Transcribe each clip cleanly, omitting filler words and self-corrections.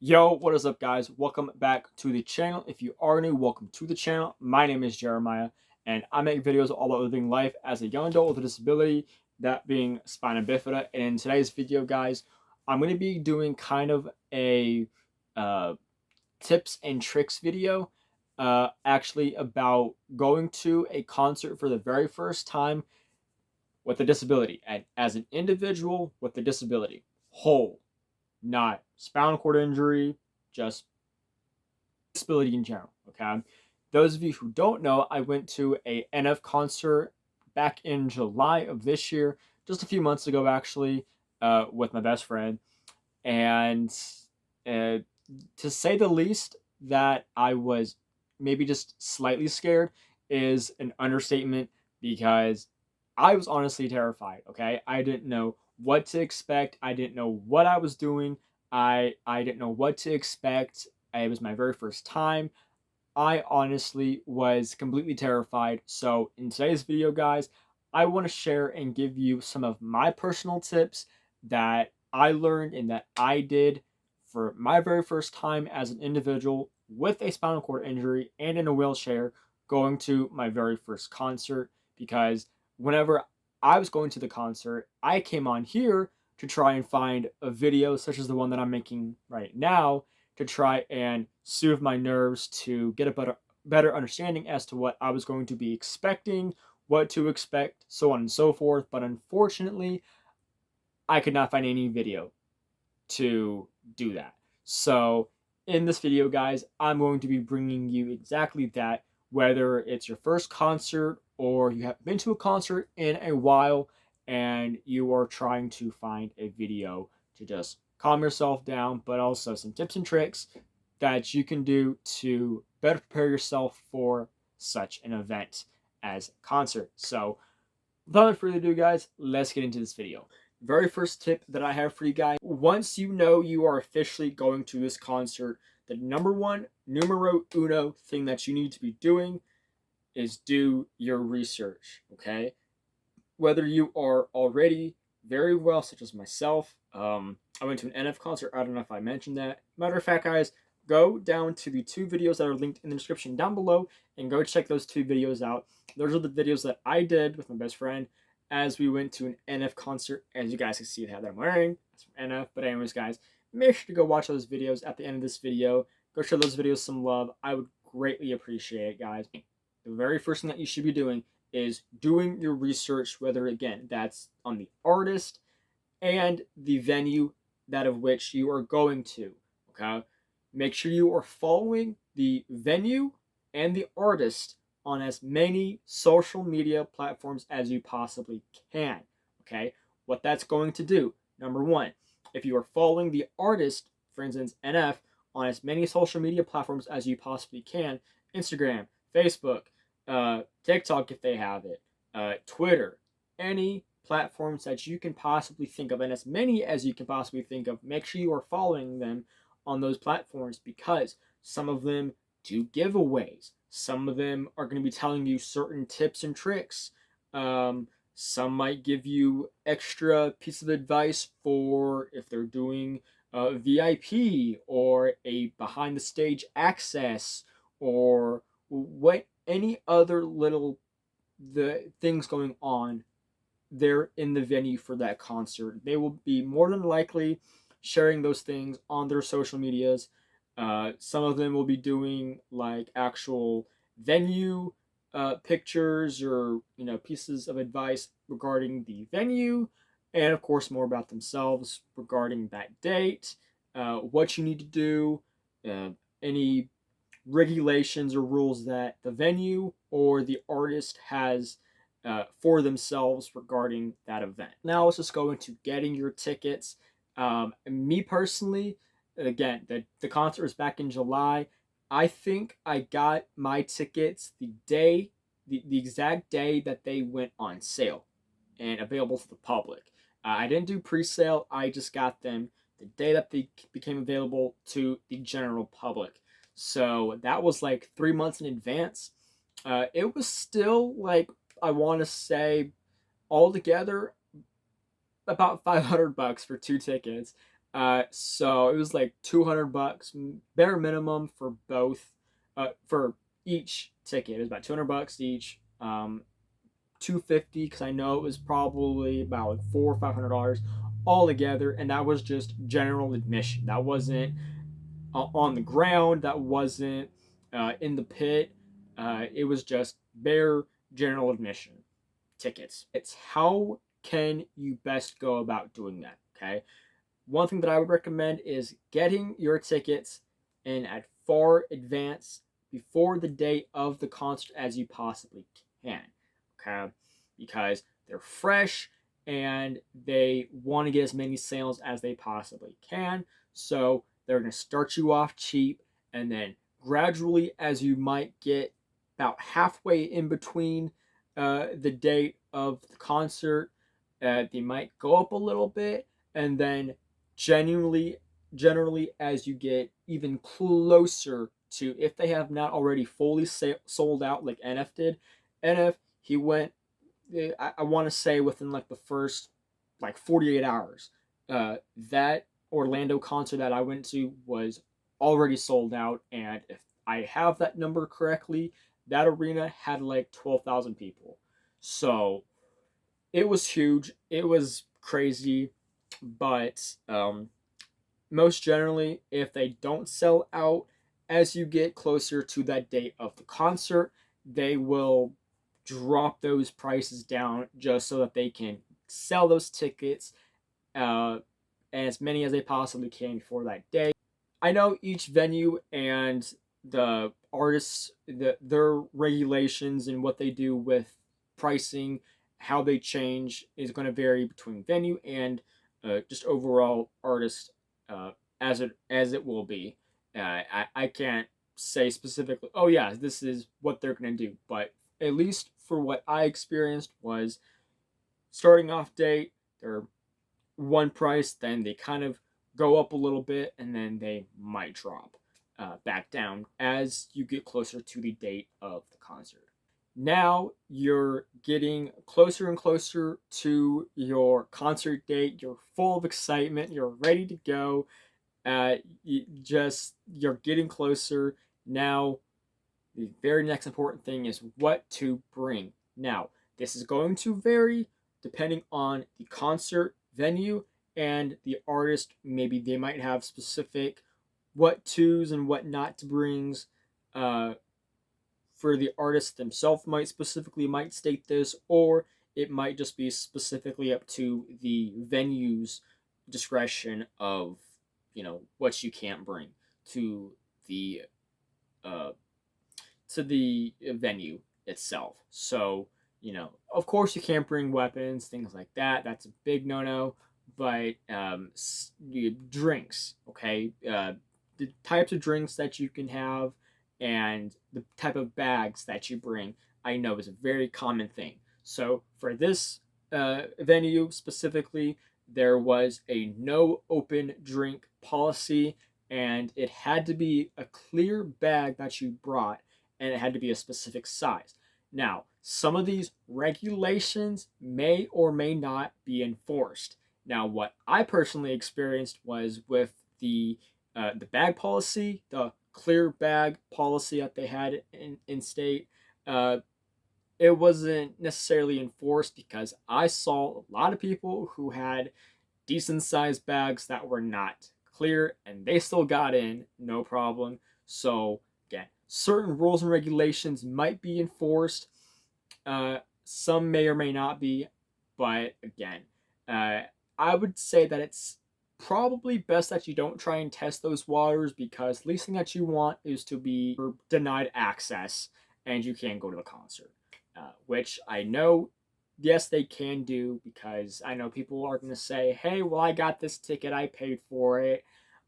Yo, what is up, guys? Welcome back to the channel. If you are new, welcome to the channel. My name is Jeremiah, and I make videos all about living life as a young adult with a disability, that being spina bifida. And in today's video, guys, I'm going to be doing kind of a uh, tips and tricks video, actually about going to a concert for the very first time with a disability, and as an individual with a disability, whole, not spinal cord injury, just disability in general. Okay, those of you who don't know, I went to a NF concert back in July of this year, just a few months ago actually, with my best friend, and uh, to say the least, that I was maybe just slightly scared is an understatement, because I was honestly terrified. Okay, I didn't know what to expect. I didn't know what I was doing. I didn't know what to expect. It was my very first time. I honestly was completely terrified. So in today's video, guys, I want to share and give you some of my personal tips that I learned and that I did for my very first time as an individual with a spinal cord injury and in a wheelchair, going to my very first concert. Because whenever I was going to the concert, I came on here to try and find a video such as the one that I'm making right now, to try and soothe my nerves, to get a better understanding as to what I was going to be expecting, what to expect, so on and so forth. But unfortunately, I could not find any video to do that. So in this video, guys, I'm going to be bringing you exactly that, whether it's your first concert or you haven't been to a concert in a while and you are trying to find a video to just calm yourself down, but also some tips and tricks that you can do to better prepare yourself for such an event as a concert. So without further ado, guys, let's get into this video. Very first tip that I have for you guys: once you know you are officially going to this concert, the number one, numero uno thing that you need to be doing is do your research. Okay, whether you are already very well, such as myself, I went to an NF concert. I don't know if I mentioned that. Matter of fact, guys, go down to the two videos that are linked in the description down below and go check those two videos out. Those are the videos that I did with my best friend as we went to an NF concert. As you guys can see, the hat that I'm wearing, that's from NF. But anyways, guys, make sure to go watch those videos at the end of this video. Go show those videos some love. I would greatly appreciate it, guys. The very first thing that you should be doing is doing your research, whether, again, that's on the artist and the venue that of which you are going to. Okay, make sure you are following the venue and the artist on as many social media platforms as you possibly can. Okay, what that's going to do: number one, if you are following the artist, for instance NF, on as many social media platforms as you possibly can, Instagram, Facebook, TikTok if they have it, Twitter, any platforms that you can possibly think of, and as many as you can possibly think of, make sure you are following them on those platforms, because some of them do giveaways. Some of them are going to be telling you certain tips and tricks. Some might give you extra piece of advice for if they're doing VIP or a behind the stage access, or what any other little the things going on there in the venue for that concert. They will be more than likely sharing those things on their social medias. Some of them will be doing like actual venue pictures, or pieces of advice regarding the venue, and of course more about themselves regarding that date, what you need to do, any regulations or rules that the venue or the artist has for themselves regarding that event. Now let's just go into getting your tickets. Me personally, again, the concert was back in July. I think I got my tickets the exact day that they went on sale and available to the public. I didn't do pre-sale. I just got them the day that they became available to the general public. So that was like 3 months in advance. It was still like, I want to say, altogether about $500 for two tickets. So it was like $200 bare minimum for both, for each ticket. It was about $200 each. 250 because I know it was probably about $400 or $500 all together, and that was just general admission. That wasn't on the ground. That wasn't in the pit. It was just bare general admission tickets. It's how can you best go about doing that? Okay. One thing that I would recommend is getting your tickets in at far advance before the date of the concert as you possibly can. Okay, because they're fresh and they want to get as many sales as they possibly can. So they're going to start you off cheap, and then gradually, as you might get about halfway in between the date of the concert, they might go up a little bit, and then generally as you get even closer to, if they have not already fully sold out like NF did. NF, he went, I want to say within like the first like 48 hours. That Orlando concert that I went to was already sold out, and if I have that number correctly, that arena had like 12,000 people. So it was huge. It was crazy, but most generally, if they don't sell out as you get closer to that date of the concert, they will drop those prices down just so that they can sell those tickets, as many as they possibly can for that day. I know each venue and the artists, their regulations and what they do with pricing, how they change is going to vary between venue and just overall artist, uh, as it will be. I can't say specifically, oh yeah, this is what they're going to do, but at least for what I experienced was starting off date, they're one price, then they kind of go up a little bit, and then they might drop back down as you get closer to the date of the concert. Now you're getting closer and closer to your concert date. You're full of excitement. You're ready to go. You're getting closer. Now, the very next important thing is what to bring. Now, this is going to vary depending on the concert venue and the artist. Maybe they might have specific what tos and what not to brings. For the artist themselves might specifically might state this, or it might just be specifically up to the venue's discretion of, what you can't bring to the uh, venue itself. So, of course, you can't bring weapons, things like that. That's a big no-no. But drinks, okay, the types of drinks that you can have and the type of bags that you bring, I know is a very common thing. So for this venue specifically, there was a no open drink policy, and it had to be a clear bag that you brought, and it had to be a specific size. Now, some of these regulations may or may not be enforced. Now, what I personally experienced was with the bag policy, the clear bag policy that they had in state. Uh, it wasn't necessarily enforced because I saw a lot of people who had decent sized bags that were not clear, and they still got in no problem. So again, certain rules and regulations might be enforced. Some may or may not be, but again, uh, I would say that it's probably best that you don't try and test those waters, because the least thing that you want is to be denied access and you can't go to the concert. Which I know, yes, they can do, because I know people are going to say, hey, well, I got this ticket, I paid for it.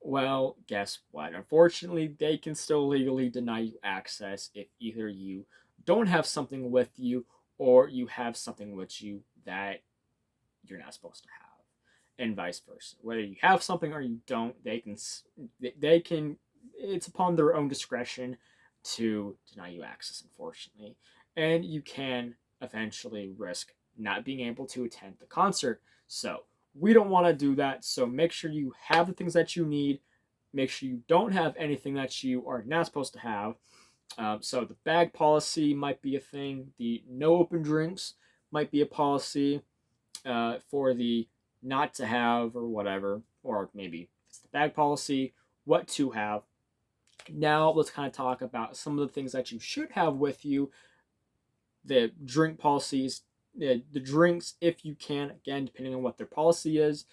Well, guess what? Unfortunately, they can still legally deny you access if either you don't have something with you, or you have something with you that you're not supposed to have, and vice versa. Whether you have something or you don't, they can. It's upon their own discretion to deny you access, unfortunately, and you can eventually risk not being able to attend the concert. So, We don't want to do that, so make sure you have the things that you need. Make sure you don't have anything that you are not supposed to have. So the bag policy might be a thing. The no open drinks might be a policy for the not to have or whatever, or maybe it's the bag policy, what to have. Now let's kind of talk about some of the things that you should have with you. The drink policies, the drinks if you can, again depending on what their policy is.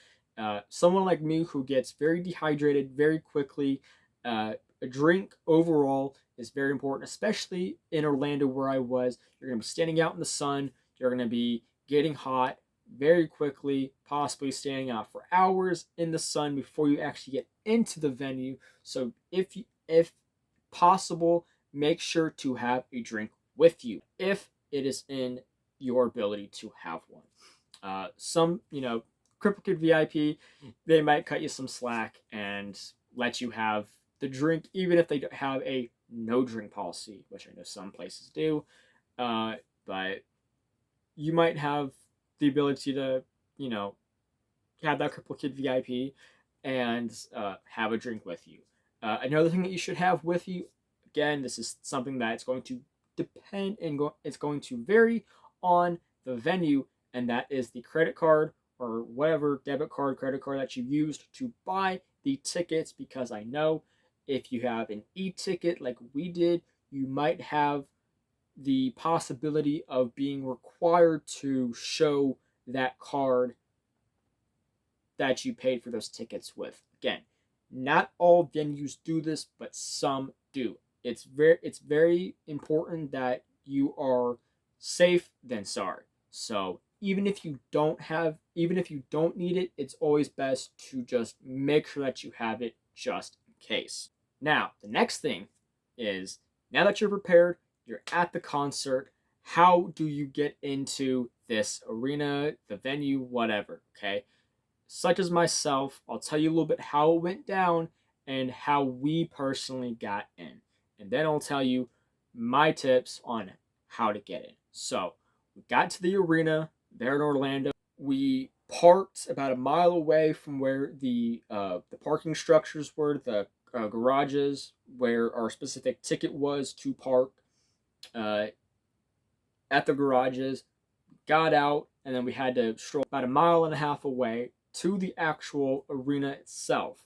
Someone like me who gets very dehydrated very quickly, a drink overall is very important, especially in Orlando where I was. You're going to be standing out in the sun, you're going to be getting hot very quickly, possibly standing out for hours in the sun before you actually get into the venue. So if possible, make sure to have a drink with you if it is in your ability to have one. Some, Cripple Kid VIP, they might cut you some slack and let you have the drink, even if they don't have a no drink policy, which I know some places do. But you might have the ability to, have that Cripple Kid VIP and have a drink with you. Another thing that you should have with you, again, this is something that it's going to depend and it's going to vary on the venue, and that is the credit card or whatever debit card, credit card that you used to buy the tickets, because I know if you have an e-ticket like we did, you might have the possibility of being required to show that card that you paid for those tickets with. Again, not all venues do this, but some do. It's very important that you are safe than sorry. So even if you don't need it, it's always best to just make sure that you have it just in case. Now, the next thing is, now that you're prepared, you're at the concert, how do you get into this arena, the venue, whatever, okay? Such as myself, I'll tell you a little bit how it went down and how we personally got in. And then I'll tell you my tips on how to get in. So, we got to the arena there in Orlando. We parked about a mile away from where the parking structures were, the garages where our specific ticket was to park. At the garages, got out, and then we had to stroll about a mile and a half away to the actual arena itself.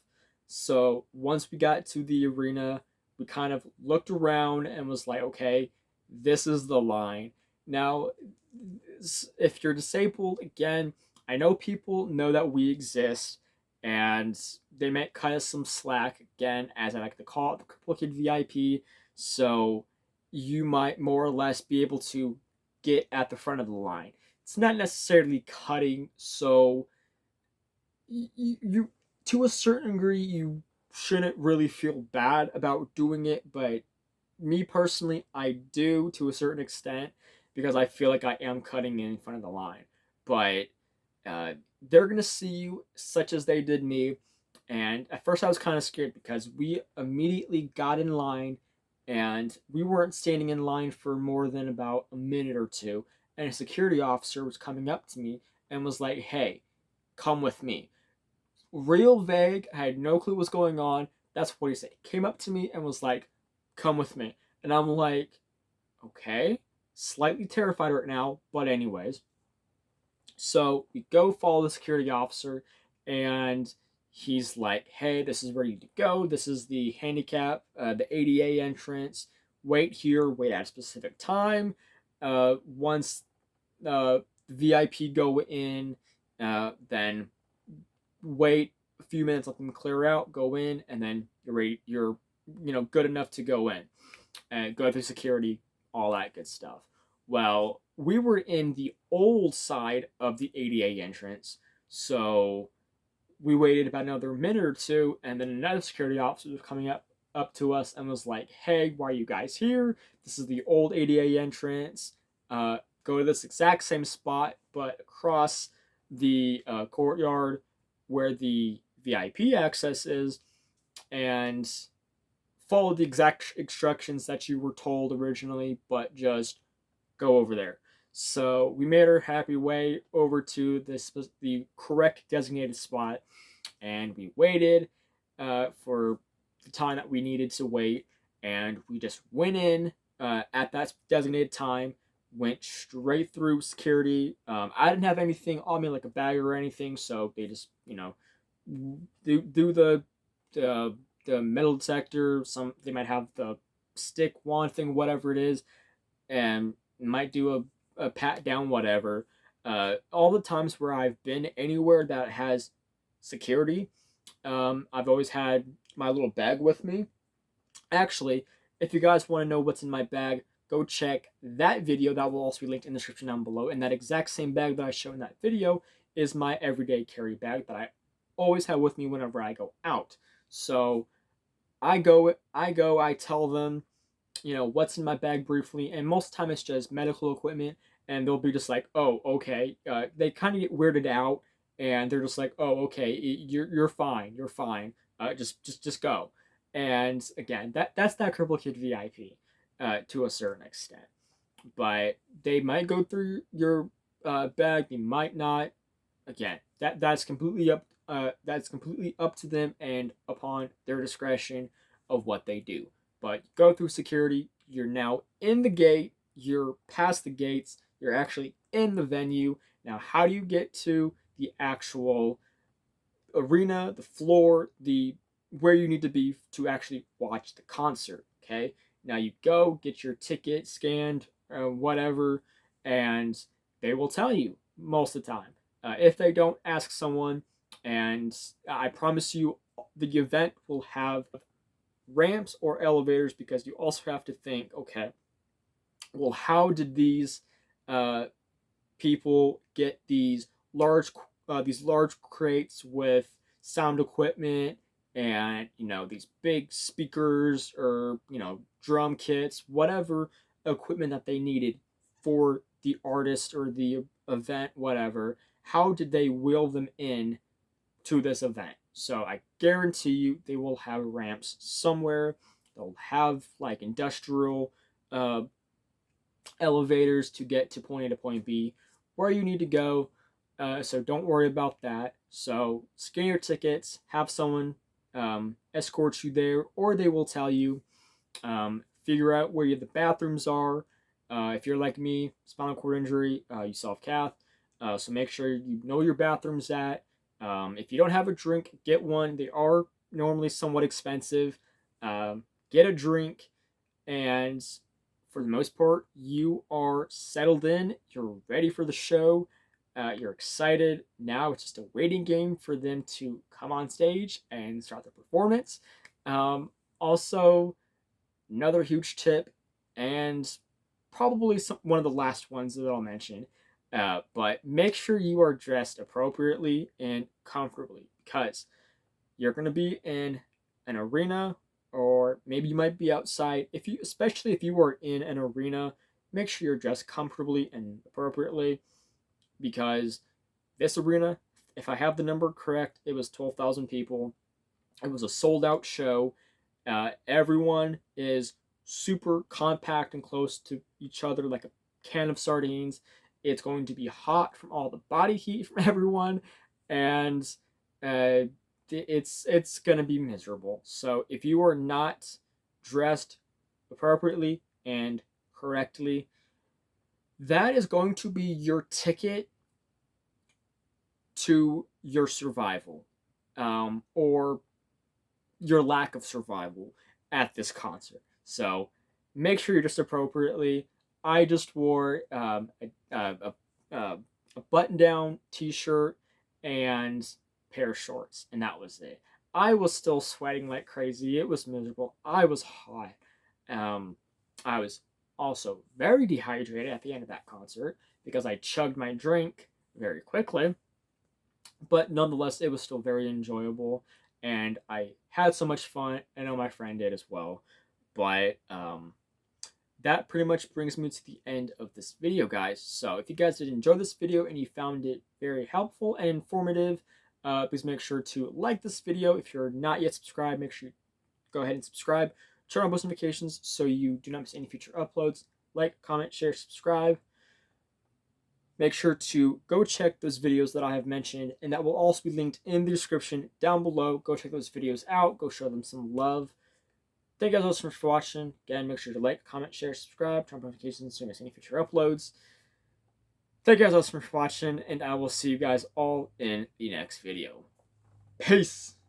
So once we got to the arena, we kind of looked around and was like, okay, this is the line. Now, if you're disabled, again, I know people know that we exist, and they might cut us some slack, again, as I like to call it, the Cripple Kid VIP. So you might more or less be able to get at the front of the line. It's not necessarily cutting, so you to a certain degree you shouldn't really feel bad about doing it, but me personally, I do to a certain extent, because I feel like I am cutting in front of the line. But they're gonna see you such as they did me, and at first I was kind of scared because we immediately got in line, and we weren't standing in line for more than about a minute or two, and a security officer was coming up to me and was like, "Hey, come with me." Real vague. I had no clue what's going on. That's what he said. He came up to me and was like, "Come with me." And I'm like, okay. Slightly terrified right now, but anyways. So we go follow the security officer, and he's like, "Hey, this is where you need to go. This is the handicap, the ADA entrance. Wait here, wait at a specific time. Once VIP go in, then wait a few minutes, let them clear out, go in, and then you're ready. You're good enough to go in and go through security, all that good stuff." Well, we were in the old side of the ADA entrance, so we waited about another minute or two, and then another security officer was coming up to us and was like, "Hey, why are you guys here? This is the old ADA entrance. Go to this exact same spot, but across the courtyard where the VIP access is, and follow the exact instructions that you were told originally, but just go over there." So we made our happy way over to the correct designated spot, and we waited for the time that we needed to wait, and we just went in at that designated time, went straight through security. I didn't have anything on me like a bag or anything, so they just do the the metal detector. Some they might have the stick wand thing, whatever it is, and might do a pat down, whatever. All the times where I've been anywhere that has security, I've always had my little bag with me. Actually, if you guys want to know what's in my bag, go check that video. That will also be linked in the description down below. And that exact same bag that I show in that video is my everyday carry bag that I always have with me whenever I go out. So I tell them, what's in my bag briefly, and most of the time it's just medical equipment, and they'll be just like, oh, okay. They kind of get weirded out, and they're just like, oh, okay, you're fine, you're fine. Just go. And again, that's that Cripple Kid VIP, to a certain extent. But they might go through your bag, they might not. Again, that's completely up to them and upon their discretion of what they do. But go through security, you're now in the gate, you're past the gates, you're actually in the venue. Now, how do you get to the actual arena, the floor, the where you need to be to actually watch the concert? Okay, now you go get your ticket scanned, whatever, and they will tell you most of the time. If they don't, ask someone, and I promise you, the event will have ramps or elevators, because you also have to think, okay, well, how did these uh, people get these large crates with sound equipment and these big speakers, or drum kits, whatever equipment that they needed for the artist or the event, whatever? How did they wheel them in to this event? So I guarantee you they will have ramps somewhere. They'll have like industrial uh, elevators to get to point A to point B where you need to go. So don't worry about that. So scan your tickets, have someone escort you there, or they will tell you. Figure out where the bathrooms are. If you're like me, spinal cord injury, you still have cath. So make sure you know your bathrooms at. If you don't have a drink, get one. They are normally somewhat expensive. Get a drink, and for the most part, you are settled in. You're ready for the show. You're excited. Now it's just a waiting game for them to come on stage and start the performance. Also, another huge tip, and probably one of the last ones that I'll mention, but make sure you are dressed appropriately and comfortably, because you're going to be in an arena, or maybe you might be outside. Especially if you are in an arena, make sure you're dressed comfortably and appropriately, because this arena, if I have the number correct, it was 12,000 people. It was a sold out show. Everyone is super compact and close to each other like a can of sardines. It's going to be hot from all the body heat from everyone, and it's going to be miserable. So if you are not dressed appropriately and correctly, that is going to be your ticket to your survival, or your lack of survival at this concert. So make sure you're dressed appropriately. I just wore a button down t shirt and pair of shorts, and that was it. I was still sweating like crazy. It was miserable. I was hot. Um, I was also very dehydrated at the end of that concert because I chugged my drink very quickly. But nonetheless, it was still very enjoyable, and I had so much fun. I know my friend did as well. But that pretty much brings me to the end of this video, guys. So if you guys did enjoy this video and you found it very helpful and informative, please make sure to like this video. If you're not yet subscribed, make sure you go ahead and subscribe. Turn on post notifications so you do not miss any future uploads. Like, comment, share, subscribe. make sure to go check those videos that I have mentioned, and that will also be linked in the description down below. Go check those videos out. Go show them some love. Thank you guys all so much for watching. Again, make sure to like, comment, share, subscribe, turn on notifications so you miss any future uploads. Thank you guys all so much for watching, and I will see you guys all in the next video. Peace!